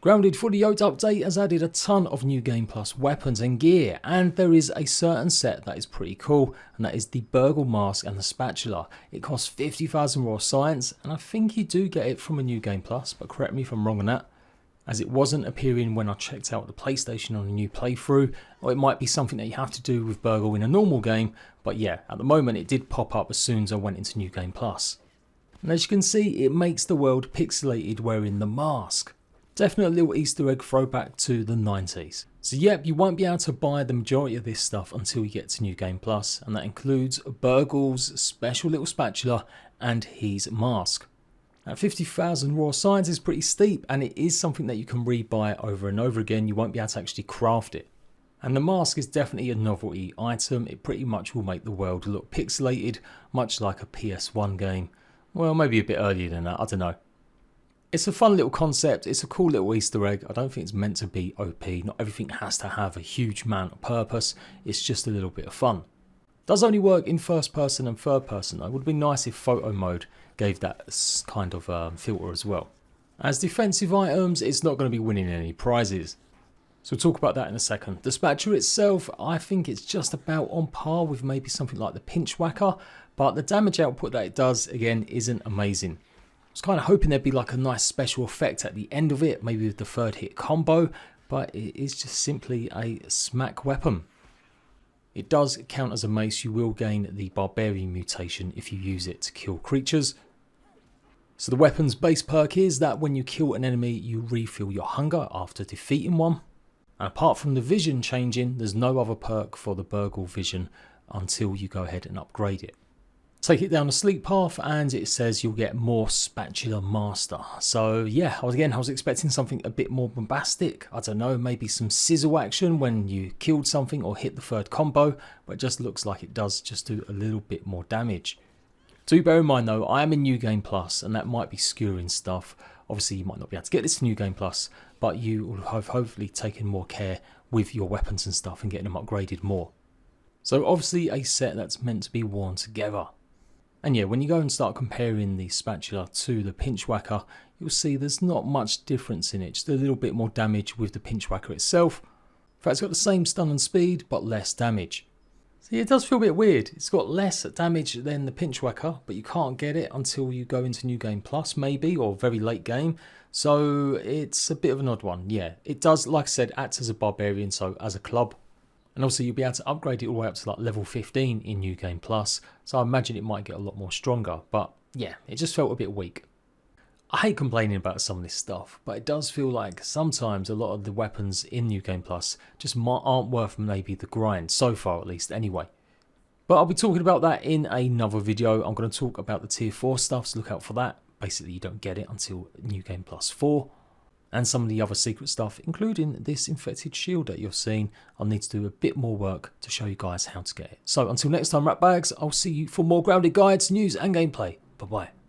Grounded for the JADE update has added a ton of new Game Plus weapons and gear, and there is a certain set that is pretty cool, and that is the Burgle mask and the Spatula. It costs 50,000 raw science, and I think you do get it from a new Game Plus, but correct me if I'm wrong on that, as it wasn't appearing when I checked out the PlayStation on a new playthrough, or it might be something that you have to do with Burgle in a normal game, but yeah, at the moment it did pop up as soon as I went into New Game Plus. And as you can see, it makes the world pixelated wearing the mask. Definitely a little Easter egg throwback to the 90s. So yep, you won't be able to buy the majority of this stuff until you get to New Game Plus, and that includes Burgle's special little spatula and his mask. At 50,000 raw science is pretty steep, and it is something that you can rebuy over and over again. You won't be able to actually craft it. And the mask is definitely a novelty item. It pretty much will make the world look pixelated, much like a PS1 game. Well, maybe a bit earlier than that, I don't know. It's a fun little concept, it's a cool little Easter egg. I don't think it's meant to be OP, not everything has to have a huge amount of purpose, it's just a little bit of fun. It does only work in first person and third person though. It would be nice if photo mode gave that kind of filter as well. As defensive items, it's not going to be winning any prizes. So we'll talk about that in a second. The spatula itself, I think it's just about on par with maybe something like the pinch whacker, but the damage output that it does, again, isn't amazing. I was kind of hoping there'd be like a nice special effect at the end of it, maybe with the third hit combo, but it is just simply a smack weapon. It does count as a mace. You will gain the barbarian mutation if you use it to kill creatures. So the weapon's base perk is that when you kill an enemy, you refill your hunger after defeating one. And apart from the vision changing, there's no other perk for the Burgle vision until you go ahead and upgrade it. Take it down the sleep path and it says you'll get more Spatula Master. So yeah, I was expecting something a bit more bombastic. I don't know, maybe some sizzle action when you killed something or hit the third combo, but it just looks like it does just do a little bit more damage. Do bear in mind though, I am in New Game Plus and that might be skewing stuff. Obviously you might not be able to get this to New Game Plus, but you will have hopefully taken more care with your weapons and stuff and getting them upgraded more. So obviously a set that's meant to be worn together. And yeah, when you go and start comparing the spatula to the pinch whacker, you'll see there's not much difference in it, just a little bit more damage with the pinch whacker itself. In fact, it's got the same stun and speed, but less damage. See, it does feel a bit weird. It's got less damage than the pinch whacker, but you can't get it until you go into New Game Plus, maybe, or very late game. So it's a bit of an odd one, yeah. It does, like I said, act as a barbarian, so as a club. And also you'll be able to upgrade it all the way up to like level 15 in New Game Plus. So I imagine it might get a lot more stronger. But yeah, it just felt a bit weak. I hate complaining about some of this stuff, but it does feel like sometimes a lot of the weapons in New Game Plus just aren't worth maybe the grind, so far at least anyway. But I'll be talking about that in another video. I'm going to talk about the tier 4 stuff, so look out for that. Basically you don't get it until New Game Plus 4. And some of the other secret stuff, including this infected shield that you're seeing. I'll need to do a bit more work to show you guys how to get it. So until next time, Ratbags, I'll see you for more grounded guides, news and gameplay. Bye bye.